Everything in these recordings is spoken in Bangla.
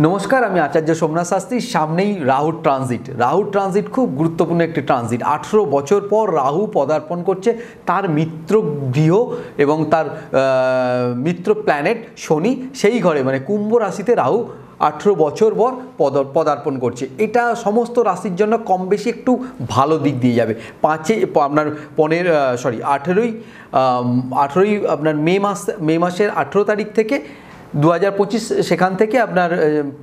নমস্কার, আমি আচার্য সোমনাথ শাস্ত্রী। সামনেই রাহুর ট্রানজিট খুব গুরুত্বপূর্ণ একটি ট্রানজিট। 18 বছর পর রাহু পদার্পণ করছে তার মিত্র গৃহ এবং তার মিত্র প্ল্যানেট শনি সেই ঘরে, মানে কুম্ভ রাশিতে রাহু 18 বছর পর পদার্পণ করছে। এটা সমস্ত রাশির জন্য কম বেশি একটু ভালো দিক দিয়ে যাবে। আপনার 18ই আপনার মে মাসের 18 তারিখ থেকে 2025, সেখান থেকে আপনার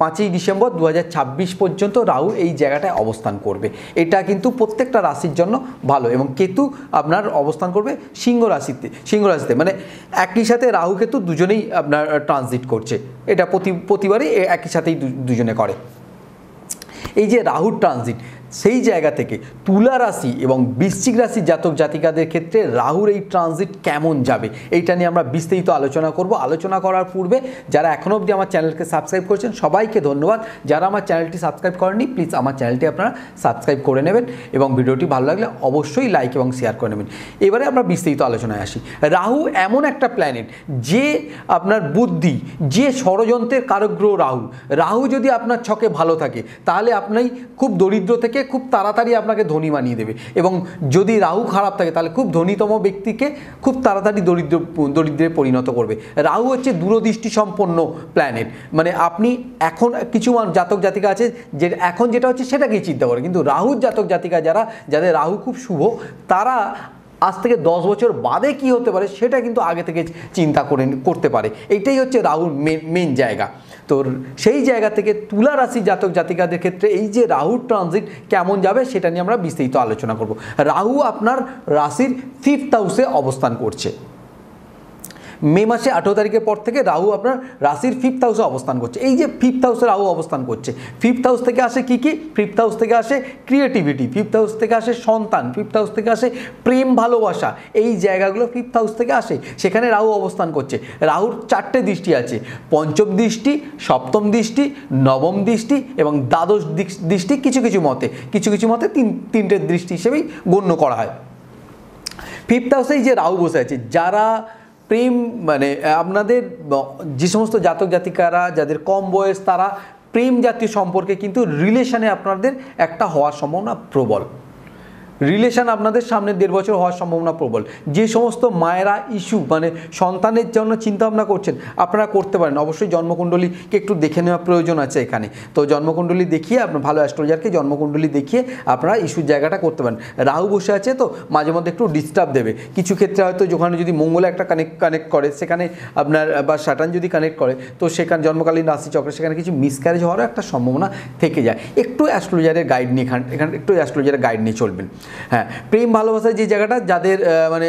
5ই ডিসেম্বর 2026 পর্যন্ত রাহু এই জায়গাটায় অবস্থান করবে। এটা কিন্তু প্রত্যেকটা রাশির জন্য ভালো। এবং কেতু আপনার অবস্থান করবে সিংহ রাশিতে, মানে একই সাথে রাহু কেতু দুজনেই আপনার ট্রানজিট করছে। এটা প্রতিবারই একই সাথেই দুজনে করে। এই যে রাহুর ট্রানজিট, সেই জায়গা থেকে তুলা রাশি এবং বৃশ্চিক রাশির জাতক জাতিকাদের ক্ষেত্রে রাহুর এই ট্রানজিট কেমন যাবে এইটা নিয়ে আমরা বিস্তারিত আলোচনা করব। আলোচনা করার পূর্বে যারা এখনও অবধি আমার চ্যানেলকে সাবস্ক্রাইব করেছেন সবাইকে ধন্যবাদ। যারা আমার চ্যানেলটি সাবস্ক্রাইব করেননি প্লিজ আমার চ্যানেলটি আপনারা সাবস্ক্রাইব করে নেবেন এবং ভিডিওটি ভালো লাগলে অবশ্যই লাইক এবং শেয়ার করে নেবেন। এবারে আমরা বিস্তারিত আলোচনায় আসি। রাহু এমন একটা প্ল্যানেট যে আপনার বুদ্ধি, যে ষড়যন্ত্রের কারক গ্রহ রাহু যদি আপনার ছকে ভালো থাকে তাহলে আপনি খুব দরিদ্র থেকে খুব তাড়াতাড়ি আপনাকে ধনী বানিয়ে দেবে। এবং যদি রাহু খারাপ থাকে তাহলে খুব ধনীতম ব্যক্তিকে খুব তাড়াতাড়ি দরিদ্রে পরিণত করবে। রাহু হচ্ছে দূরদৃষ্টি সম্পন্ন প্ল্যানেট। মানে আপনি এখন কিছু জাতক জাতিকা আছে যে এখন যেটা হচ্ছে সেটাকেই চিন্তা করে, কিন্তু রাহুর জাতক জাতিকা যাদের রাহু খুব শুভ, তারা আজ থেকে 10 বছর বাদে কি হতে পারে সেটা কিন্তু আগে থেকে চিন্তা করতে পারে। এইটাই হচ্ছে রাহুর মেন জায়গা। তো সেই জায়গা থেকে তুলা রাশি জাতক জাতিকাদের ক্ষেত্রে এই যে রাহুর ট্রানজিট কেমন যাবে সেটা নিয়ে আমরা বিস্তারিত আলোচনা করব। রাহু আপনার রাশির 5th হাউসে অবস্থান করছে। মে মাসে 18 তারিখের পর থেকে রাহু আপনার রাশির 5th হাউসে অবস্থান করছে। এই যে 5th হাউসে রাহু অবস্থান করছে, 5th হাউস থেকে আসে কি 5th হাউস থেকে আসে ক্রিয়েটিভিটি, 5th হাউস থেকে আসে সন্তান, 5th হাউস থেকে আসে প্রেম ভালোবাসা। এই জায়গাগুলো 5th হাউস থেকে আসে, সেখানে রাহু অবস্থান করছে। রাহুর 4টে দৃষ্টি আছে: পঞ্চম দৃষ্টি, সপ্তম দৃষ্টি, নবম দৃষ্টি এবং দ্বাদশ দৃষ্টি। কিছু কিছু মতে তিনটে দৃষ্টি হিসেবেই গণ্য করা হয়। 5th হাউসেই যে রাহু বসে আছে, যারা প্রেম, মানে আপনাদের যে সমস্ত জাতক জাতিকারা যাদের কম বয়স, তারা প্রেম জাতীয় সম্পর্কে কিন্তু রিলেশনে আপনাদের একটা হওয়ার সম্ভাবনা প্রবল। রিলেশন আপনাদের সামনে 1.5 বছর হওয়ার সম্ভাবনা প্রবল। যে সমস্ত মায়েরা মানে সন্তানের জন্য চিন্তাভাবনা করছেন, আপনারা করতে পারেন। অবশ্যই জন্মকুণ্ডলীকে একটু দেখে নেওয়া প্রয়োজন আছে এখানে। তো জন্মকুণ্ডলী দেখিয়ে আপনার ভালো অ্যাস্ট্রোলজারকে জন্মকুণ্ডলী দেখিয়ে আপনারা ইস্যুর জায়গাটা করতে পারেন। রাহু বসে আছে তো মাঝে মধ্যে একটু ডিস্টার্ব দেবে। কিছু ক্ষেত্রে হয়তো যেখানে যদি মঙ্গলে একটা কানেক্ট করে সেখানে আপনার, বা স্যাটার্ন যদি কানেক্ট করে, তো সেখানে জন্মকালীন রাশিচক্রে সেখানে কিছু মিসক্যারেজ হওয়ারও একটা সম্ভাবনা থেকে যায়। একটু অ্যাস্ট্রোলজারের গাইড নিয়ে এখানে একটু অ্যাস্ট্রোলজারের গাইড নিয়ে চলবেন। হ্যাঁ, প্রেম ভালোবাসার যে জায়গাটা, যাদের মানে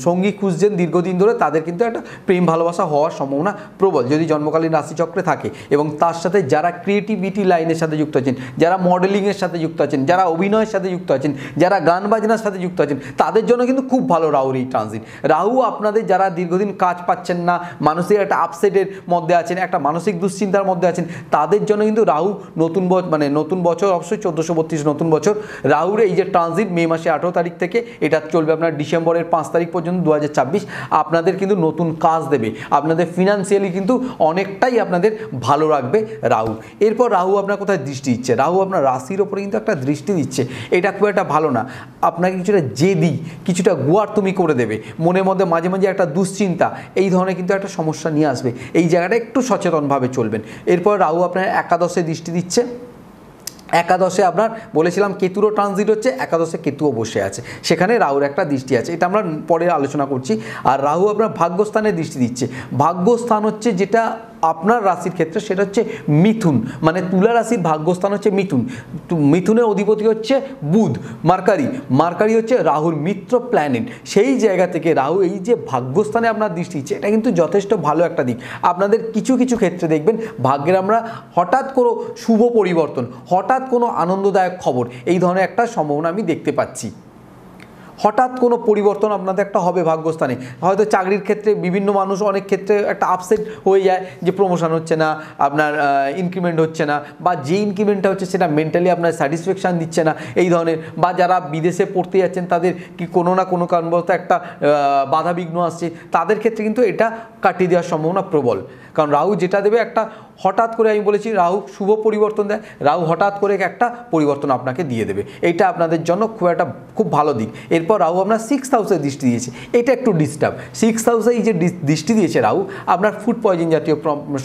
সঙ্গী খুঁজছেন দীর্ঘদিন ধরে, তাদের কিন্তু একটা প্রেম ভালোবাসা হওয়ার সম্ভাবনা প্রবল যদি জন্মকালীন রাশিচক্রে থাকে। এবং তার সাথে যারা ক্রিয়েটিভিটি লাইনের সাথে যুক্ত আছেন, যারা মডেলিংয়ের সাথে যুক্ত আছেন, যারা অভিনয়ের সাথে যুক্ত আছেন, যারা গান বাজনার সাথে যুক্ত আছেন, তাদের জন্য কিন্তু খুব ভালো রাহুর এই ট্রানজিট। রাহু আপনাদের যারা দীর্ঘদিন কাজ পাচ্ছেন না, মানসিক একটা আপসেটের মধ্যে আছেন, একটা মানসিক দুশ্চিন্তার মধ্যে আছেন, তাদের জন্য কিন্তু রাহু নতুন বছর, অবশ্যই 1432 নতুন বছর, রাহুর এই যে ট্রানজিট মে মাসে 18 তারিখ থেকে এটা চলবে আপনার ডিসেম্বরের 5 তারিখ পর্যন্ত 2026, আপনাদের কিন্তু নতুন কাজ দেবে। আপনাদের ফিনান্সিয়ালি কিন্তু অনেকটাই আপনাদের ভালো রাখবে রাহু। এরপর রাহু আপনার কোথায় দৃষ্টি দিচ্ছে? রাহু আপনার রাশির ওপরে কিন্তু একটা দৃষ্টি দিচ্ছে। এটা খুব একটা ভালো না। আপনাকে কিছুটা জেদি, কিছুটা গুয়ার তুমি করে দেবে। মনের মধ্যে মাঝে মাঝে একটা দুশ্চিন্তা, এই ধরনের কিন্তু একটা সমস্যা নিয়ে আসবে। এই জায়গাটা একটু সচেতনভাবে চলবেন। এরপর রাহু আপনার একাদশে দৃষ্টি দিচ্ছে। একাদশে আপনার বলেছিলাম কেতুরও ট্রানজিট হচ্ছে, একাদশে কেতুও বসে আছে, সেখানে রাহুর একটা দৃষ্টি আছে। এটা আমরা পরে আলোচনা করছি। আর রাহু আপনার ভাগ্যস্থানে দৃষ্টি দিচ্ছে। ভাগ্যস্থান হচ্ছে যেটা আপনার রাশির ক্ষেত্রে, সেটা হচ্ছে মিথুন। মানে তুলা রাশির ভাগ্যস্থান হচ্ছে মিথুন। মিথুনের অধিপতি হচ্ছে বুধ, মার্কারি হচ্ছে রাহুর মিত্র প্ল্যানেট। সেই জায়গা থেকে রাহু এই যে ভাগ্যস্থানে আপনার দৃষ্টি দিচ্ছে, এটা কিন্তু যথেষ্ট ভালো একটা দিক। আপনাদের কিছু ক্ষেত্রে দেখবেন ভাগ্যের আমরা হঠাৎ কোনো শুভ পরিবর্তন, হঠাৎ কোনো আনন্দদায়ক খবর, এই ধরনের একটা সম্ভাবনা আমি দেখতে পাচ্ছি। হঠাৎ কোনো পরিবর্তন আপনাদের একটা হবে ভাগ্যস্থানে। হয়তো চাকরির ক্ষেত্রে বিভিন্ন মানুষ অনেক ক্ষেত্রে একটা আপসেট হয়ে যায় যে প্রমোশন হচ্ছে না, আপনার ইনক্রিমেন্ট হচ্ছে না, বা যে ইনক্রিমেন্টটা হচ্ছে সেটা মেন্টালি আপনার স্যাটিসফ্যাকশান দিচ্ছে না, এই ধরনের। বা যারা বিদেশে পড়তে যাচ্ছেন তাদের কি কোনো না কোনো কারণবশত একটা বাধাবিঘ্ন আসছে, তাদের ক্ষেত্রে কিন্তু এটা কাটিয়ে দেওয়ার সম্ভাবনা প্রবল। কারণ রাহু যেটা দেবে একটা হঠাৎ করে, আমি বলেছি রাহু শুভ পরিবর্তন দেয়, রাহু হঠাৎ করে একটা পরিবর্তন আপনাকে দিয়ে দেবে, এইটা আপনাদের জন্য খুব ভালো দিক। এরপর রাহু আপনার 6th হাউসে দৃষ্টি দিয়েছে, এটা একটু ডিস্টার্ব। 6th হাউসে এই যে দৃষ্টি দিয়েছে রাহু, আপনার ফুড পয়জন জাতীয়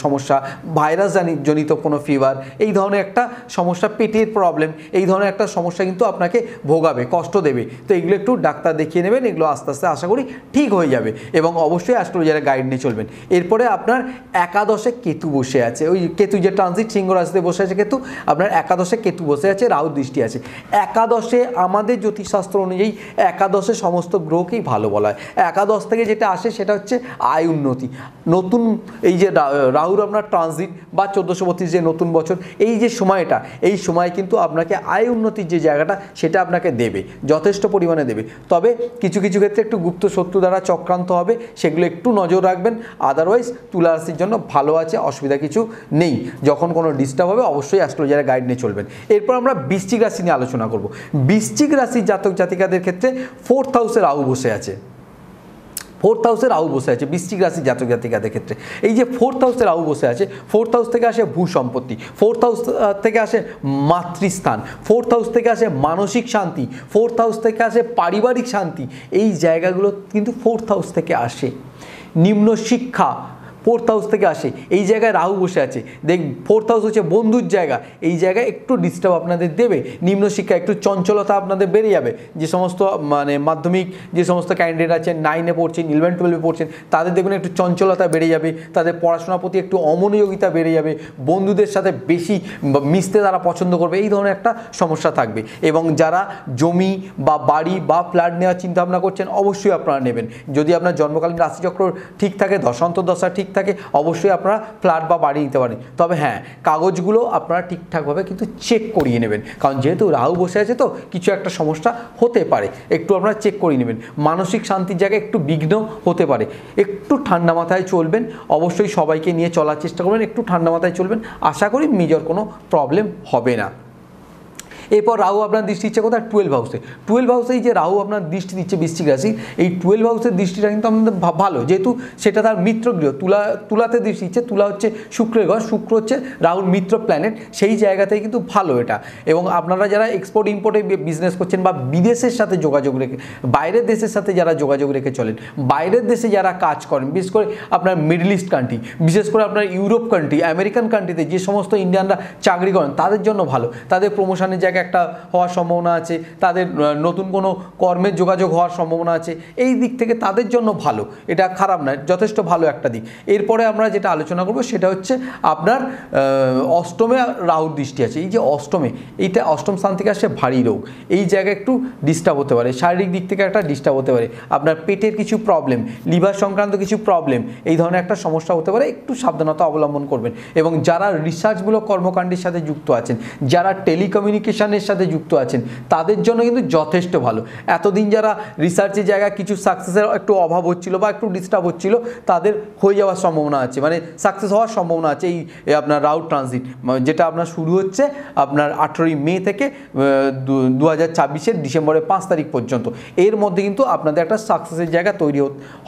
সমস্যা, ভাইরাস জনিত কোনো ফিভার, এই ধরনের একটা সমস্যা, পেটের প্রবলেম, এই ধরনের একটা সমস্যা কিন্তু আপনাকে ভোগাবে, কষ্ট দেবে। তো এগুলো একটু ডাক্তার দেখিয়ে নেবেন, এগুলো আস্তে আস্তে আশা করি ঠিক হয়ে যাবে, এবং অবশ্যই অ্যাস্ট্রোলজারের গাইড নিয়ে চলবেন। এরপরে আপনার একাদশে কেতু বসে আছে, ওই কেতু যে ট্রানজিট সিংহ রাশিতে বসে আছে কেতু, আপনার একাদশে কেতু বসে আছে, রাহু দৃষ্টি আছে একাদশে। আমাদের জ্যোতিষশাস্ত্র অনুযায়ী একাদশে সমস্ত গ্রহকেই ভালো বলা হয়। একাদশ থেকে যেটা আসে সেটা হচ্ছে আয় উন্নতি। নতুন এই যে রাহুর আপনার ট্রানজিট বা 1432 যে নতুন বছর, এই যে সময়টা, এই সময় কিন্তু আপনাকে আয় উন্নতির যে জায়গাটা সেটা আপনাকে দেবে, যথেষ্ট পরিমাণে দেবে। তবে কিছু কিছু ক্ষেত্রে একটু গুপ্ত শত্রু দ্বারা চক্রান্ত হবে, সেগুলো একটু নজর রাখবেন। আদারওয়াইজ তুলা রাশির জন্য ভালো আছে, অসুবিধা কিছু নেই। যখন কোনো ডিস্টার্ব হবে অবশ্যই অ্যাস্ট্রোলজারের গাইড নিয়ে চলবেন। এরপর আমরা বৃশ্চিক রাশি নিয়ে আলোচনা করব। বৃশ্চিক রাশির জাতক জাতিকাদের ক্ষেত্রে 4th হাউসে রাহু বসে আছে, 4th হাউসে রাহু বসে আছে বৃশ্চিক রাশির জাতক জাতিকাদের ক্ষেত্রে। এই যে 4th হাউসে রাহু বসে আছে, 4th হাউস থেকে আসে ভূ সম্পত্তি, 4th হাউস থেকে আসে মাতৃস্থান, 4th হাউস থেকে আসে মানসিক শান্তি, 4th হাউস থেকে আসে পারিবারিক শান্তি। এই জায়গাগুলো কিন্তু 4th হাউস থেকে আসে। নিম্ন শিক্ষা 4th হাউস থেকে আসে, এই জায়গায় রাহু বসে আছে। 4th হাউস হচ্ছে বন্ধুর জায়গা, এই জায়গায় একটু ডিস্টার্ব আপনাদের দেবে। নিম্ন শিক্ষা একটু চঞ্চলতা আপনাদের বেড়ে যাবে। যে সমস্ত মানে মাধ্যমিক যে সমস্ত ক্যান্ডিডেট আছেন, 9-এ পড়ছেন, 11-12-এ পড়ছেন, তাদের দেখবেন একটু চঞ্চলতা বেড়ে যাবে, তাদের পড়াশোনার প্রতি একটু অমনোযোগিতা বেড়ে যাবে, বন্ধুদের সাথে বেশি মিশতে তারা পছন্দ করবে, এই ধরনের একটা সমস্যা থাকবে। এবং যারা জমি বা বাড়ি বা ফ্ল্যাট নেওয়ার চিন্তাভাবনা করছেন, অবশ্যই আপনারা নেবেন। যদি আপনার জন্মকালীন রাশিচক্র ঠিক থাকে, দশা ঠিক থাকে, অবশ্যই আপনারা ফ্ল্যাট বা বাড়ি নিতে পারেন। তবে হ্যাঁ, কাগজগুলো আপনারা ঠিকঠাকভাবে কিন্তু চেক করিয়ে নেবেন, কারণ যেহেতু রাহু বসে আছে তো কিছু একটা সমস্যা হতে পারে, একটু আপনারা চেক করিয়ে নেবেন। মানসিক শান্তির জায়গায় একটু বিঘ্ন হতে পারে, একটু ঠান্ডা মাথায় চলবেন। অবশ্যই সবাইকে নিয়ে চলার চেষ্টা করবেন, একটু ঠান্ডা মাথায় চলবেন, আশা করি মেজর কোনো প্রবলেম হবে না। এরপর রাহু আপনার দৃষ্টি দিচ্ছে কোথায়? 12 হাউসে। 12 হাউসেই যে রাহু আপনার দৃষ্টি দিচ্ছে বৃশ্চিক রাশি, এই 12 হাউসের দৃষ্টিটা কিন্তু আমাদের ভালো, যেহেতু সেটা তার মিত্র গৃহ। তুলাতে দৃষ্টি দিচ্ছে, তুলা হচ্ছে শুক্রের ঘর, শুক্র হচ্ছে রাহুর মিত্র প্ল্যানেট, সেই জায়গাতেই কিন্তু ভালো এটা। এবং আপনারা যারা এক্সপোর্ট ইম্পোর্টে বিজনেস করছেন বা বিদেশের সাথে যোগাযোগ রেখে, বাইরের দেশের সাথে যারা যোগাযোগ রেখে চলেন, বাইরের দেশে যারা কাজ করেন, বিশেষ করে আপনার মিডল ইস্ট কান্ট্রি, বিশেষ করে আপনার ইউরোপ কান্ট্রি, আমেরিকান কান্ট্রিতে যে সমস্ত ইন্ডিয়ানরা চাকরি করেন, তাদের জন্য ভালো। তাদের প্রমোশনের জায়গায় একটা হওয়ার সম্ভাবনা আছে, তাদের নতুন কোনো কর্মের যোগাযোগ হওয়ার সম্ভাবনা আছে, এই দিক থেকে তাদের জন্য ভালো, এটা খারাপ নয়, যথেষ্ট ভালো একটা দিক। এরপরে আমরা যেটা আলোচনা করব সেটা হচ্ছে আপনার অষ্টমে রাহুর দৃষ্টি আছে। এই যে অষ্টমে, এইটা অষ্টম স্থান থেকে আসে ভারী রোগ, এই জায়গায় একটু ডিস্টার্ব হতে পারে, শারীরিক দিক থেকে একটা ডিস্টার্ব হতে পারে, আপনার পেটের কিছু প্রবলেম, লিভার সংক্রান্ত কিছু প্রবলেম, এই ধরনের একটা সমস্যা হতে পারে, একটু সাবধানতা অবলম্বন করবেন। এবং যারা রিসার্চমূলক কর্মকাণ্ডের সাথে যুক্ত আছেন, যারা টেলিকমিউনিকেশনের সাথে যুক্ত আছেন, তাদের জন্য কিন্তু যথেষ্ট ভালো। এতদিন যারা রিসার্চের জায়গায় কিছু সাকসেসের একটু অভাব হচ্ছিল বা একটু ডিস্টার্ব হচ্ছিল, তাদের হয়ে যাওয়ার সম্ভাবনা আছে, মানে সাকসেস হওয়ার সম্ভাবনা আছে এই আপনার রাহু ট্রানজিট, যেটা আপনার শুরু হচ্ছে আপনার 18ই মে থেকে 2026-এর ডিসেম্বরের 5 তারিখ পর্যন্ত। এর মধ্যে কিন্তু আপনাদের একটা সাকসেসের জায়গা তৈরি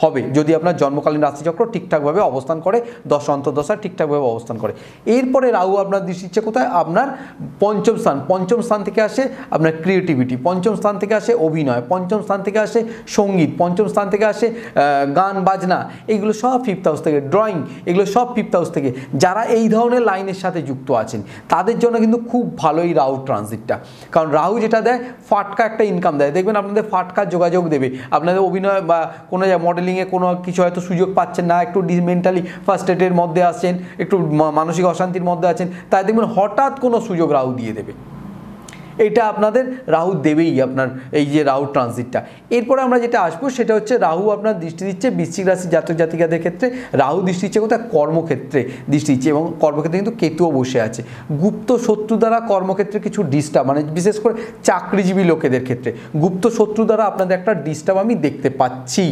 হবে, যদি আপনার জন্মকালীন রাশিচক্র ঠিকঠাকভাবে অবস্থান করে, দশা অন্তর্দশা ঠিকঠাকভাবে অবস্থান করে। এরপরে রাহু আপনার দৃষ্টি দিচ্ছে কোথায়? আপনার পঞ্চম স্থান। পঞ্চম স্থান থেকে আসে আপনার ক্রিয়েটিভিটি, পঞ্চম স্থান থেকে আসে অভিনয়, পঞ্চম স্থান থেকে আসে সঙ্গীত, পঞ্চম স্থান থেকে আসে গান বাজনা, এইগুলো সব 5th হাউস থেকে, ড্রয়িং, এগুলো সব 5th হাউস থেকে। যারা এই ধরনের লাইনের সাথে যুক্ত আছেন, তাদের জন্য কিন্তু খুব ভালো এই রাহু ট্রানজিটটা। কারণ রাহু যেটা দেয়, ফাটকা একটা ইনকাম দেয়, দেখবেন আপনাদের ফাটকা যোগাযোগ দেবে। আপনাদের অভিনয় বা কোনো মডেলিংয়ে কোনো কিছু হয়তো সুযোগ পাচ্ছেন না, একটু মেন্টালি ফার্স্ট্রেটের মধ্যে আছেন, একটু মানসিক অশান্তির মধ্যে আছেন, তাই দেখবেন হঠাৎ কোনো সুযোগ রাহু দিয়ে দেবে। এটা আপনাদের রাহু দেবেই, আপনার এই যে রাহু ট্রানজিটটা। এরপরে আমরা যেটা আসবো সেটা হচ্ছে রাহু আপনার দৃষ্টি দিচ্ছে বৃশ্চিক রাশির জাতক জাতিকাদের ক্ষেত্রে। রাহু দৃষ্টি দিচ্ছে কোথায়? কর্মক্ষেত্রে দৃষ্টি দিচ্ছে, এবং কর্মক্ষেত্রে কিন্তু কেতুও বসে আছে। গুপ্ত শত্রু দ্বারা কর্মক্ষেত্রে কিছু ডিস্টার্ব, মানে বিশেষ করে চাকরিজীবী লোকেদের ক্ষেত্রে গুপ্ত শত্রু দ্বারা আপনাদের একটা ডিস্টার্ব আমি দেখতে পাচ্ছি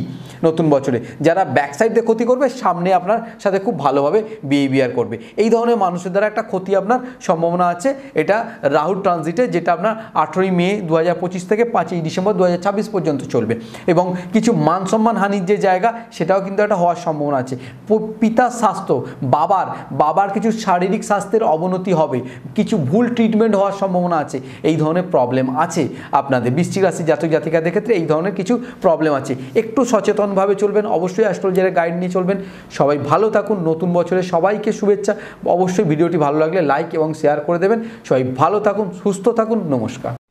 নতুন বছরে। যারা ব্যাকসাইড দিয়ে ক্ষতি করবে, সামনে আপনার সাথে খুব ভালোভাবে বিহেভিয়ার করবে, এই ধরনের মানুষের দ্বারা একটা ক্ষতি আপনার সম্ভাবনা আছে। এটা রাহু ট্রানজিটে, যেটা আপনার 18ই মে 2025 থেকে 5ই ডিসেম্বর 2026 পর্যন্ত চলবে। এবং কিছু মান সম্মান হানির যে জায়গা সেটাও কিন্তু একটা হওয়ার সম্ভাবনা আছে। পিতার স্বাস্থ্য, বাবার কিছু শারীরিক স্বাস্থ্যের অবনতি হবে, কিছু ভুল ট্রিটমেন্ট হওয়ার সম্ভাবনা আছে, এই ধরনের প্রবলেম আছে আপনাদের বৃশ্চিক রাশি জাতক জাতিকাদের ক্ষেত্রে। এই ধরনের কিছু প্রবলেম আছে, একটু সচেতনভাবে চলবেন, অবশ্যই অ্যাস্ট্রোলজারের গাইড নিয়ে চলবেন। সবাই ভালো থাকুন, নতুন বছরে সবাইকে শুভেচ্ছা। অবশ্যই ভিডিওটি ভালো লাগলে লাইক এবং শেয়ার করে দেবেন। সবাই ভালো থাকুন, সুস্থ থাকুন, নমস্কার।